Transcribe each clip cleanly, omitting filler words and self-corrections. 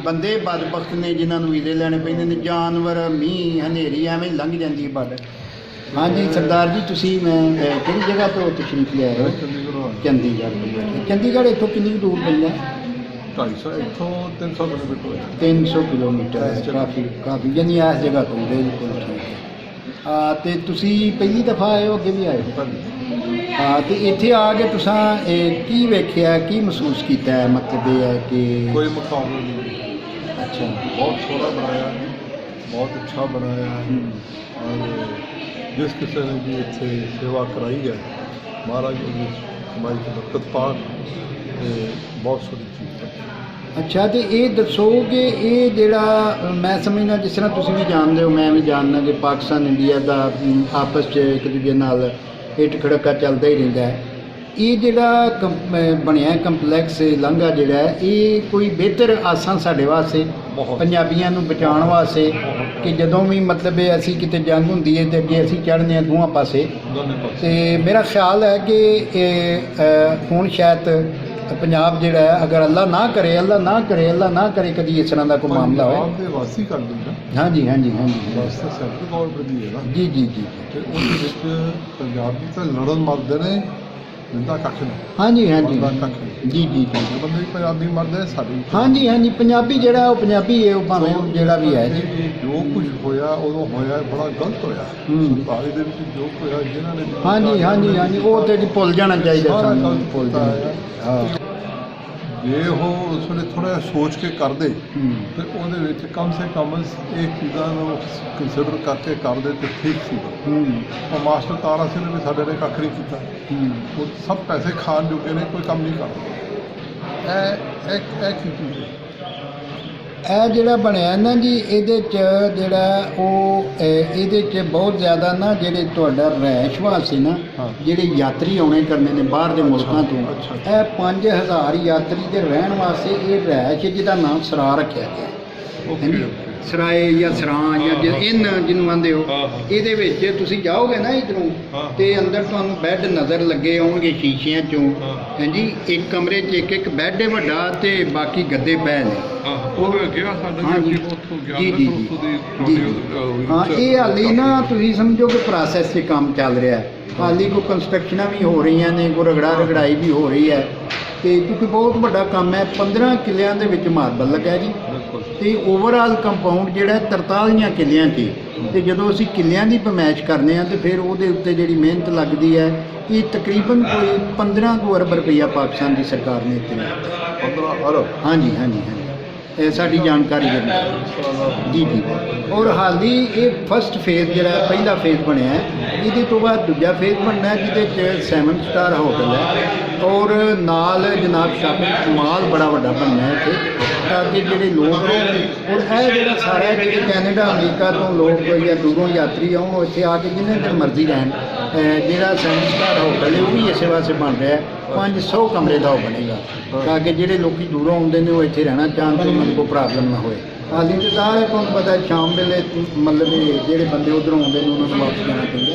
ਬੰਦੇ ਬਦਬਖਤ ਨੇ ਜਿਨ੍ਹਾਂ ਨੂੰ ਵੀਜ਼ੇ ਲੈਣੇ ਪੈਂਦੇ ਨੇ, ਜਾਨਵਰ, ਮੀਂਹ, ਹਨੇਰੀ ਐਵੇਂ ਲੰਘ ਜਾਂਦੀ ਹੈ ਬਾਰਡਰ। ਹਾਂਜੀ ਸਰਦਾਰ ਜੀ, ਤੁਸੀਂ ਮੈਂ ਕਿਹੜੀ ਜਗ੍ਹਾ ਤੋਂ ਤਸ਼ਰੀਫ ਲਿਆ ਰਹੇ ਹੋ? ਚੰਡੀਗੜ੍ਹ। ਚੰਡੀਗੜ੍ਹ ਇੱਥੋਂ ਕਿੰਨੀ ਕੁ ਦੂਰ ਪੈਂਦਾ? 250 ਇੱਥੋਂ 300 ਕਿਲੋਮੀਟਰ। 300 ਕਿਲੋਮੀਟਰ ਹੈ, ਕਾਫੀ ਯਾਨੀ ਇਸ ਜਗ੍ਹਾ ਤੋਂ ਬਿਲਕੁਲ ਠੀਕ ਹੈ। ਅਤੇ ਤੁਸੀਂ ਪਹਿਲੀ ਦਫਾ ਆਏ ਹੋ, ਅੱਗੇ ਵੀ ਆਏ ਹੋ? ਹਾਂ, ਅਤੇ ਇੱਥੇ ਆ ਕੇ ਤੁਸੀਂ ਕੀ ਵੇਖਿਆ, ਕੀ ਮਹਿਸੂਸ ਕੀਤਾ ਹੈ? ਮਤਲਬ ਇਹ ਹੈ ਕਿ ਕੋਈ ਮੁਕਾਬਲਾ ਨਹੀਂ। ਅੱਛਾ, ਬਹੁਤ ਸੋਹਣਾ ਬਣਾਇਆ, ਬਹੁਤ ਅੱਛਾ ਬਣਾਇਆ। ਔਰ ਜਿਸ ਕਿਸੇ ਨੇ ਵੀ ਇੱਥੇ ਸੇਵਾ ਕਰਾਈ ਹੈ, ਮਹਾਰਾਜ ਜੀ ਕਮਾਈ ਚ ਬਰਕਤ ਪਾਉਣ, ਅਤੇ ਬਹੁਤ ਸੋਹਣੀ ਚੀਜ਼ ਹੈ। ਅੱਛਾ, ਅਤੇ ਇਹ ਦੱਸੋ ਕਿ ਇਹ ਜਿਹੜਾ ਮੈਂ ਸਮਝਦਾ, ਜਿਸ ਤਰ੍ਹਾਂ ਤੁਸੀਂ ਵੀ ਜਾਣਦੇ ਹੋ, ਮੈਂ ਵੀ ਜਾਣਦਾ ਕਿ ਪਾਕਿਸਤਾਨ ਇੰਡੀਆ ਦਾ ਆਪਸ 'ਚ ਇੱਕ ਦੂਜੇ ਨਾਲ ਹਿੱਟ ਖੜਕਾ ਚੱਲਦਾ ਹੀ ਰਹਿੰਦਾ ਹੈ। ਇਹ ਜਿਹੜਾ ਬਣਿਆ ਕੰਪਲੈਕਸ ਲਾਂਘਾ ਜਿਹੜਾ ਹੈ, ਇਹ ਕੋਈ ਬਿਹਤਰ ਆਸਾਂ ਸਾਡੇ ਵਾਸਤੇ, ਪੰਜਾਬੀਆਂ ਨੂੰ ਬਚਾਉਣ ਵਾਸਤੇ, ਕਿ ਜਦੋਂ ਵੀ ਮਤਲਬ ਅਸੀਂ ਕਿਤੇ ਜੰਗ ਹੁੰਦੀ ਹੈ ਅਤੇ ਅੱਗੇ ਅਸੀਂ ਚੜ੍ਹਦੇ ਹਾਂ ਦੋਵਾਂ ਪਾਸੇ, ਅਤੇ ਮੇਰਾ ਖਿਆਲ ਹੈ ਕਿ ਹੁਣ ਸ਼ਾਇਦ ਪੰਜਾਬ ਜਿਹੜਾ ਹੈ, ਅਗਰ ਅੱਲਾ ਨਾ ਕਰੇ, ਅੱਲਾ ਨਾ ਕਰੇ, ਅੱਲਾ ਨਾ ਕਰੇ ਕਦੀ ਇਸ ਤਰ੍ਹਾਂ ਦਾ ਕੋਈ ਮਾਮਲਾ ਹੋਏ। ਵਾਸੀ ਕਰ ਦਿੰਦਾ। ਹਾਂਜੀ ਹਾਂਜੀ ਹਾਂਜੀ, ਵਾਸਤਾ ਸੈਂਟਰ ਗੌਰਮੈਂਟ ਦੀ ਹੈ ਨਾ। ਜੀ ਜੀ ਜੀ। ਅਤੇ ਉਹਦੇ ਵਿੱਚ ਪੰਜਾਬੀ ਤਾਂ ਲੜਨ ਮਰਦੇ ਨੇ, ਦਿੰਦਾ ਕੱਖ ਨਹੀਂ। ਹਾਂਜੀ ਹਾਂਜੀ ਕੱਖ ਨਹੀਂ। ਜੀ ਜੀ ਜੀ, ਬੰਦੇ ਪੰਜਾਬੀ ਮਰਦੇ ਨੇ ਸਾਡੇ। ਹਾਂਜੀ ਹਾਂਜੀ, ਪੰਜਾਬੀ ਜਿਹੜਾ ਉਹ ਪੰਜਾਬੀ ਹੈ, ਉਹ ਭਾਵੇਂ ਜਿਹੜਾ ਵੀ ਹੈ ਜੀ। ਜੋ ਕੁਝ ਹੋਇਆ ਉਦੋਂ ਹੋਇਆ ਬੜਾ ਗਲਤ ਹੋਇਆ। ਸਰਕਾਰੀ ਦੇ ਵਿੱਚ ਜੋ ਹੋਇਆ ਜਿਹਨਾਂ ਨੇ, ਹਾਂਜੀ ਹਾਂਜੀ ਹਾਂਜੀ, ਉਹ ਤੇ ਭੁੱਲ ਜਾਣਾ ਚਾਹੀਦਾ ਸਾਨੂੰ, ਭੁੱਲ ਜਾਣਾ। ਹਾਂ, ਜੇ ਉਹ ਉਸ ਵੇਲੇ ਥੋੜ੍ਹਾ ਜਿਹਾ ਸੋਚ ਕੇ ਕਰਦੇ ਅਤੇ ਉਹਦੇ ਵਿੱਚ ਕਮ ਸੇ ਕਮ ਇਹ ਚੀਜ਼ਾਂ ਨੂੰ ਕੰਸੀਡਰ ਕਰਕੇ ਕਰਦੇ ਤਾਂ ਠੀਕ ਸੀ। ਉਹ ਮਾਸਟਰ ਤਾਰਾ ਸਿੰਘ ਨੇ ਵੀ ਸਾਡੇ ਨੇ ਕੱਖ ਨਹੀਂ ਕੀਤਾ। ਉਹ ਸਭ ਪੈਸੇ ਖਾਣ ਜੋਗੇ ਨੇ, ਕੋਈ ਕੰਮ ਨਹੀਂ ਕਰਦੇ। ਇਹ ਕੀ ਚੀਜ਼ ਹੈ? ਇਹ ਜਿਹੜਾ ਬਣਿਆ ਨਾ ਜੀ, ਇਹਦੇ 'ਚ ਜਿਹੜਾ ਉਹ ਇਹਦੇ 'ਚ ਬਹੁਤ ਜ਼ਿਆਦਾ ਨਾ ਜਿਹੜੇ ਤੁਹਾਡਾ ਰਿਹਾਇਸ਼ ਵਾਸਤੇ ਨਾ, ਜਿਹੜੇ ਯਾਤਰੀ ਆਉਣੇ ਕਰਨੇ ਨੇ ਬਾਹਰ ਦੇ ਮੁਲਕਾਂ ਤੋਂ, ਇਹ 5000 ਯਾਤਰੀ ਦੇ ਰਹਿਣ ਵਾਸਤੇ ਇਹ ਰਿਹਾਇਸ਼ ਜਿਹਦਾ ਨਾਮ ਸਰਾ ਰੱਖਿਆ ਗਿਆ। ਸਰਾਏ ਜਾਂ ਸਰਾਂ ਜਾਂ ਜਿਹਨੂੰ ਆਂਦੇ ਹੋ, ਇਹਦੇ ਵਿੱਚ ਤੁਸੀਂ ਜਾਓਗੇ ਨਾ ਇੱਧਰੋਂ, ਅਤੇ ਅੰਦਰ ਤੁਹਾਨੂੰ ਬੈੱਡ ਨਜ਼ਰ ਲੱਗੇ ਆਉਣਗੇ ਸ਼ੀਸ਼ਿਆਂ 'ਚੋਂ। ਹਾਂਜੀ, ਇੱਕ ਕਮਰੇ 'ਚ ਇੱਕ ਬੈੱਡ ਹੈ ਵੱਡਾ, ਅਤੇ ਬਾਕੀ ਗੱਦੇ ਪਏ ਨੇ। ਹਾਂਜੀ ਜੀ ਜੀ ਜੀ, ਹਾਂ। ਇਹ ਹਾਲੀ ਨਾ ਤੁਸੀਂ ਸਮਝੋ ਕਿ ਪ੍ਰੋਸੈਸ 'ਚ ਕੰਮ ਚੱਲ ਰਿਹਾ। ਹਾਲੀ ਕੋਈ ਕੰਸਟਰਕਸ਼ਨਾਂ ਵੀ ਹੋ ਰਹੀਆਂ ਨੇ, ਕੋਈ ਰਗੜਾਈ ਵੀ ਹੋ ਰਹੀ ਹੈ, ਅਤੇ ਕਿਉਂਕਿ ਬਹੁਤ ਵੱਡਾ ਕੰਮ ਹੈ। 15 ਕਿੱਲਿਆਂ ਦੇ ਵਿੱਚ ਮਾਰਬਲ ਲੱਗਾ ਜੀ, ਅਤੇ ਓਵਰਆਲ ਕੰਪਾਊਂਡ ਜਿਹੜਾ 43 ਕਿੱਲਿਆਂ 'ਚ। ਅਤੇ ਜਦੋਂ ਅਸੀਂ ਕਿੱਲਿਆਂ ਦੀ ਪਮੈਸ਼ ਕਰਦੇ ਹਾਂ, ਅਤੇ ਫਿਰ ਉਹਦੇ ਉੱਤੇ ਜਿਹੜੀ ਮਿਹਨਤ ਲੱਗਦੀ ਹੈ, ਇਹ ਤਕਰੀਬਨ ਕੋਈ 15 ਅਰਬ ਰੁਪਈਆ ਪਾਕਿਸਤਾਨ ਦੀ ਸਰਕਾਰ ਨੇ ਇੱਥੇ ਦਿੱਤਾ। 15 ਅਰਬ? ਹਾਂਜੀ ਹਾਂਜੀ ਹਾਂਜੀ, ਇਹ ਸਾਡੀ ਜਾਣਕਾਰੀ ਦੇ ਨਾਲ। ਜੀ ਜੀ। ਔਰ ਹਾਲੀ ਇਹ ਫਸਟ ਫੇਜ਼ ਜਿਹੜਾ ਪਹਿਲਾ ਫੇਜ਼ ਬਣਿਆ ਹੈ, ਇਹਦੇ ਤੋਂ ਬਾਅਦ ਦੂਜਾ ਫੇਜ਼ ਬਣਨਾ, ਜਿਹਦੇ 'ਚ 7 ਸਟਾਰ ਹੋਟਲ ਹੈ, ਔਰ ਨਾਲ ਜਨਾਬ ਸ਼ਾਪਿੰਗ ਮਾਲ ਬੜਾ ਵੱਡਾ ਬਣਨਾ ਹੈ ਇੱਥੇ, ਤਾਂ ਕਿ ਜਿਹੜੇ ਲੋਕ ਨੇ, ਔਰ ਇਹ ਜਿਹੜਾ ਸਾਰਾ ਜਿਹੜੇ ਕੈਨੇਡਾ ਅਮਰੀਕਾ ਤੋਂ ਲੋਕ ਜਾਂ ਦੂਰੋਂ ਯਾਤਰੀ ਆਉਣ, ਉਹ ਇੱਥੇ ਆ ਕੇ ਜਿੰਨੇ ਦਿਨ ਮਰਜ਼ੀ ਰਹਿਣ। ਜਿਹੜਾ 7 ਸਟਾਰ ਹੋਟਲ ਹੈ ਉਹ ਵੀ ਇਸੇ ਵਾਸਤੇ ਬਣ ਰਿਹਾ। 500 ਕਮਰੇ ਦਾ ਉਹ ਬਣੇਗਾ, ਤਾਂ ਕਿ ਜਿਹੜੇ ਲੋਕ ਦੂਰੋਂ ਆਉਂਦੇ ਨੇ ਉਹ ਇੱਥੇ ਰਹਿਣਾ ਚਾਹੁਣ ਤਾਂ ਉਹਨਾਂ ਨੂੰ ਕੋਈ ਪ੍ਰੋਬਲਮ ਨਾ ਹੋਏ। ਹਾਲੀ ਤਾਂ ਸਾਰੇ ਤੁਹਾਨੂੰ ਪਤਾ ਸ਼ਾਮ ਵੇਲੇ ਮਤਲਬ ਜਿਹੜੇ ਬੰਦੇ ਉੱਧਰੋਂ ਆਉਂਦੇ ਨੇ ਉਹਨਾਂ ਨੂੰ ਵਾਪਸ ਜਾਣਾ ਪੈਂਦਾ,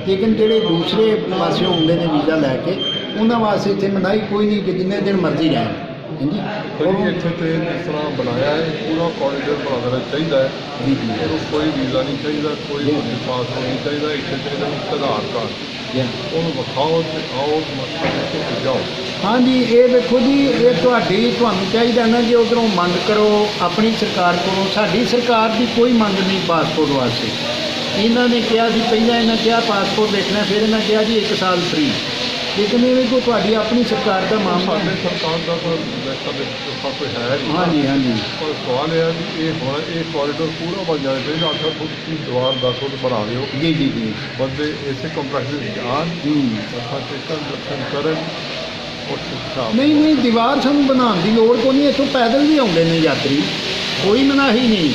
ਲੇਕਿਨ ਜਿਹੜੇ ਦੂਸਰੇ ਪਾਸਿਓਂ ਆਉਂਦੇ ਨੇ ਵੀਜ਼ਾ ਲੈ ਕੇ, ਉਹਨਾਂ ਵਾਸਤੇ ਇੱਥੇ ਮਨਾਹੀ ਕੋਈ ਨਹੀਂ ਕਿ ਜਿੰਨੇ ਦਿਨ ਮਰਜ਼ੀ ਰਹਿਣ। ਹਾਂਜੀ, ਇੱਥੇ ਤੇ ਜਿਸ ਤਰ੍ਹਾਂ ਬਣਾਇਆ ਹੈ, ਪੂਰਾ ਕੋਰੀਡੋਰ ਬਣਾ ਦੇਣਾ ਚਾਹੀਦਾ ਹੈ। ਉਹਨੂੰ ਕੋਈ ਵੀਜ਼ਾ ਨਹੀਂ ਚਾਹੀਦਾ, ਕੋਈ ਪਾਸਪੋਰਟ ਨਹੀਂ ਚਾਹੀਦਾ। ਇੱਥੇ ਚਾਹੀਦਾ ਆਧਾਰ ਕਾਰਡ, ਉਹਨੂੰ ਵਿਖਾਓ ਅਤੇ ਆਓ, ਮੱਥਾ ਟੇਕ ਕੇ ਜਾਓ। ਹਾਂਜੀ, ਇਹ ਵੇਖੋ ਜੀ, ਇਹ ਤੁਹਾਨੂੰ ਚਾਹੀਦਾ ਨਾ ਕਿ ਉੱਧਰੋਂ ਮੰਗ ਕਰੋ ਆਪਣੀ ਸਰਕਾਰ ਕੋਲੋਂ। ਸਾਡੀ ਸਰਕਾਰ ਦੀ ਕੋਈ ਮੰਗ ਨਹੀਂ ਪਾਸਪੋਰਟ ਵਾਸਤੇ। ਇਹਨਾਂ ਨੇ ਕਿਹਾ ਸੀ, ਪਹਿਲਾਂ ਇਹਨਾਂ ਕਿਹਾ ਪਾਸਪੋਰਟ ਦੇਖਣਾ, ਫਿਰ ਇਹਨਾਂ ਕਿਹਾ ਜੀ 1 ਸਾਲ ਫ੍ਰੀ, ਲੇਕਿਨ ਇਹ ਕੋਈ ਤੁਹਾਡੀ ਆਪਣੀ ਸਰਕਾਰ ਦਾ ਮਾਮਲਾ। ਸਾਡੇ ਸਰਕਾਰ ਦਾ ਕੋਈ ਹੈ ਨਹੀਂ। ਹਾਂਜੀ ਹਾਂਜੀ, ਪਰ ਸਵਾਲ ਇਹ ਹੈ ਵੀ ਇਹ ਕੋਰੀਡੋਰ ਪੂਰਾ ਬਣ ਜਾਣਾ ਚਾਹੀਦਾ। ਆਖਰ ਤੁਸੀਂ ਦੀਵਾਰ 10 ਫੁੱਟ ਬਣਾ ਦਿਓ। ਜੀ ਜੀ ਜੀ, ਬੰਦੇ ਇਸੇ ਕੰਪਲੈਕਸ ਵਿੱਚ ਆਉਣ, ਮੱਥਾ ਟੇਕਣ, ਦਰਸ਼ਨ ਕਰਨ। ਨਹੀਂ, ਦੀਵਾਰ ਸਾਨੂੰ ਬਣਾਉਣ ਦੀ ਲੋੜ ਕੋਈ ਨਹੀਂ। ਇੱਥੋਂ ਪੈਦਲ ਵੀ ਆਉਂਦੇ ਨੇ ਯਾਤਰੀ, ਕੋਈ ਮਨਾਹੀ ਨਹੀਂ।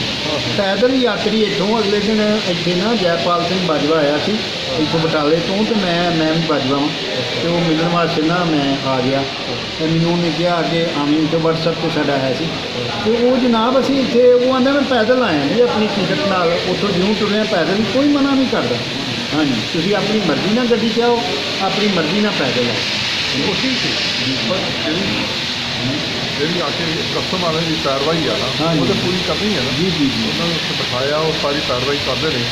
ਪੈਦਲ ਯਾਤਰੀ ਇੱਥੋਂ ਅਗਲੇ ਦਿਨ ਇੱਥੇ ਨਾ ਜੈਪਾਲ ਸਿੰਘ ਬਾਜਵਾ ਆਇਆ ਸੀ ਇੱਥੋਂ ਬਟਾਲੇ ਤੋਂ, ਅਤੇ ਮੈਂ ਵੀ ਬਾਜਵਾ ਹਾਂ, ਅਤੇ ਉਹ ਮਿਲਣ ਵਾਸਤੇ ਨਾ ਮੈਂ ਆ ਗਿਆ, ਅਤੇ ਮੈਨੂੰ ਉਹਨੇ ਕਿਹਾ ਕਿ ਆਮੀ ਤੋਂ ਵਟਸਐਪ 'ਤੇ ਸਾਡਾ ਹੈ ਸੀ, ਅਤੇ ਉਹ ਜਨਾਬ ਅਸੀਂ ਇੱਥੇ, ਉਹ ਆਉਂਦਾ ਮੈਂ ਪੈਦਲ ਆਇਆ ਜੀ ਆਪਣੀ ਟਿਕਟ ਨਾਲ, ਉੱਥੋਂ ਜਿਉਂ ਤੁਰਿਆ ਪੈਦਲ, ਕੋਈ ਮਨਾ ਨਹੀਂ ਕਰਦਾ। ਹਾਂਜੀ, ਤੁਸੀਂ ਆਪਣੀ ਮਰਜ਼ੀ ਨਾਲ ਗੱਡੀ 'ਚ ਆਓ, ਆਪਣੀ ਮਰਜ਼ੀ ਨਾਲ ਪੈਦਲ ਆਓ। ਕੋਸ਼ਿਸ਼ ਜਿਹੜੀ ਆ ਕੇ ਕਸਟਮ ਵਾਲੇ ਦੀ ਪੈਰਵਾਈ ਆ ਨਾ ਹਾਂਜੀ। ਉਹ ਤਾਂ ਪੂਰੀ ਕਰਨੀ ਹੈ ਨਾ। ਜੀ ਜੀ ਜੀ ਉਹਨਾਂ ਨੂੰ ਉੱਥੇ ਬਿਠਾਇਆ, ਉਹ ਸਾਰੀ ਪੈਰਵਾਈ ਕਰਦੇ ਨੇ,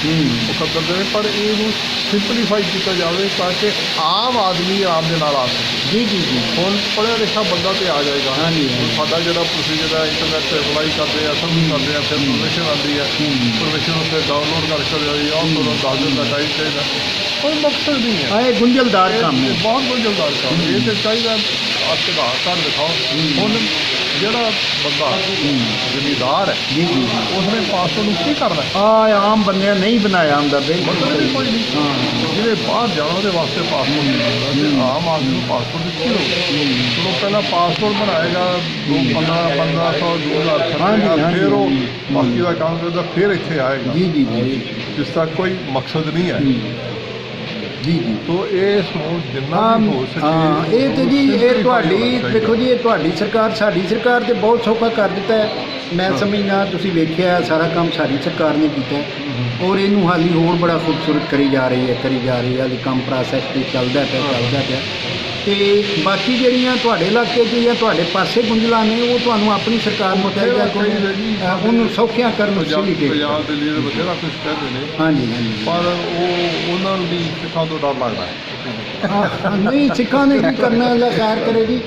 ਉਹ ਕਰਦੇ ਨੇ, ਪਰ ਇਹਨੂੰ ਸਿੰਪਲੀਫਾਈ ਕੀਤਾ ਜਾਵੇ ਤਾਂ ਕਿ ਆਮ ਆਦਮੀ ਆਰਾਮ ਦੇ ਨਾਲ ਆ ਸਕੇ। ਜੀ ਜੀ ਜੀ ਹੁਣ ਪੜ੍ਹਿਆ ਲਿਖਿਆ ਬੰਦਾ ਤੇ ਆ ਜਾਏਗਾ। ਹਾਂਜੀ, ਹੁਣ ਸਾਡਾ ਜਿਹੜਾ ਪ੍ਰੋਸੀਜਰ ਹੈ, ਇੰਟਰਨੈਟ ਤੇ ਅਪਲਾਈ ਕਰਦੇ ਆ, ਸਭ ਕੁਛ ਕਰਦੇ ਆ, ਫਿਰ ਪਰਮਿਸ਼ਨ ਆਉਂਦੀ ਹੈ, ਪਰਮਿਸ਼ਨ ਉੱਤੇ ਡਾਊਨਲੋਡ ਕਰਕੇ ਜਾਈ ਆਹ ਤੋਂ 10 ਦਿਨ ਦਾ ਟਾਈਮ ਚਾਹੀਦਾ। ਕੋਈ ਮਕਸਦ ਨਹੀਂ ਹੈ। ਇਹ ਗੁੰਝਲਦਾਰ ਕੰਮ ਹੈ। ਇਹ ਬਹੁਤ ਗੁੰਝਲਦਾਰ ਕੰਮ ਹੈ। ਇਹ ਤੇ ਚਾਹੀਦਾ ਆਧਾਰ ਕਾਰਡ ਦਿਖਾਓ। ਹੁਣ ਜਿਹੜਾ ਬੰਦਾ ਜ਼ਿਮੀਦਾਰ ਹੈ, ਜੀ ਜੀ ਉਸਨੇ ਪਾਸਪੋਰਟ ਨੂੰ ਕੀ ਕਰਨਾ ਹੈ? ਆਮ ਬੰਦਿਆਂ ਨਹੀਂ ਬਣਾਇਆ ਹੁੰਦਾ ਬਿਲਕੁਲ ਮਤਲਬ ਹੀ ਕੋਈ ਨਹੀਂ। ਹਾਂ ਜਿਹਨੇ ਬਾਹਰ ਜਾਣਾ ਉਹਦੇ ਵਾਸਤੇ ਪਾਸਪੋਰਟ ਨਹੀਂ ਹੁੰਦਾ, ਤੇ ਆਮ ਆਦਮੀ ਨੂੰ ਪਾਸਪੋਰਟ ਦੀ ਕੀ ਲੋੜ? ਚਲੋ ਪਹਿਲਾਂ ਪਾਸਪੋਰਟ ਬਣਾਏਗਾ 1500 2000 ਹਾਂਜੀ, ਹਾਂਜੀ। ਫਿਰ ਉਹ ਬਾਕੀ ਦਾ ਕੰਮ ਕਰਦਾ, ਫਿਰ ਇੱਥੇ ਆਏਗਾ। ਜੀ ਜੀ ਜੀ ਜਿਸ ਦਾ ਕੋਈ ਮਕਸਦ ਨਹੀਂ ਹੈ। ਜੀ ਜੀ ਤੋ ਇਸ ਨੂੰ ਜਿੰਨਾ ਵੀ ਹੋ ਸਕੇ ਹਾਂ ਇਹ ਤੇ ਜੀ ਇਹ ਤੁਹਾਡੀ ਦੇਖੋ ਜੀ, ਇਹ ਤੁਹਾਡੀ ਸਰਕਾਰ, ਸਾਡੀ ਸਰਕਾਰ ਤੇ ਬਹੁਤ ਸੌਖਾ ਕਰ ਦਿੱਤਾ ਹੈ। ਮੈਂ ਸਮਝਦਾ ਤੁਸੀਂ ਵੇਖਿਆ ਸਾਰਾ ਕੰਮ ਸਾਡੀ ਸਰਕਾਰ ਨੇ ਕੀਤਾ ਹੈ ਔਰ ਇਹਨੂੰ ਹਾਲੀ ਹੋਰ ਬੜਾ ਖੂਬਸੂਰਤ ਕਰੀ ਜਾ ਰਹੀ ਹੈ। ਹਾਲੀ ਕੰਮ ਪ੍ਰੋਸੈਸ ਤੇ ਚੱਲਦਾ ਪਿਆ ਤੇ ਬਾਕੀ ਜਿਹੜੀਆਂ ਤੁਹਾਡੇ ਇਲਾਕੇ 'ਚ ਜਾਂ ਤੁਹਾਡੇ ਪਾਸੇ ਗੁੰਝਲਾਂ ਨੇ ਉਹ ਤੁਹਾਨੂੰ ਆਪਣੀ ਸਰਕਾਰ ਨੂੰ ਚਾਹੀਦਾ ਕੋਈ ਉਹਨੂੰ ਸੌਖੀਆਂ ਕਰਨ ਫੈਸਿਲਿਟੀ। ਪੰਜਾਬ ਦੇ ਲੀਡਰ ਬਥੇਰਾ ਕੁਛ ਕਹਿੰਦੇ ਨੇ, ਹਾਂਜੀ ਹਾਂਜੀ ਪਰ ਉਹ ਉਹਨਾਂ ਨੂੰ ਵੀ ਸਿੱਖਾਂ ਤੋਂ ਡਰ ਲੱਗਦਾ ਹੈ। ਨਹੀਂ, ਸਿੱਖਾਂ ਨੇ ਕੀ ਕਰਨਾ, ਅੱਲਾ ਖੈਰ ਕਰੇ ਜੀ।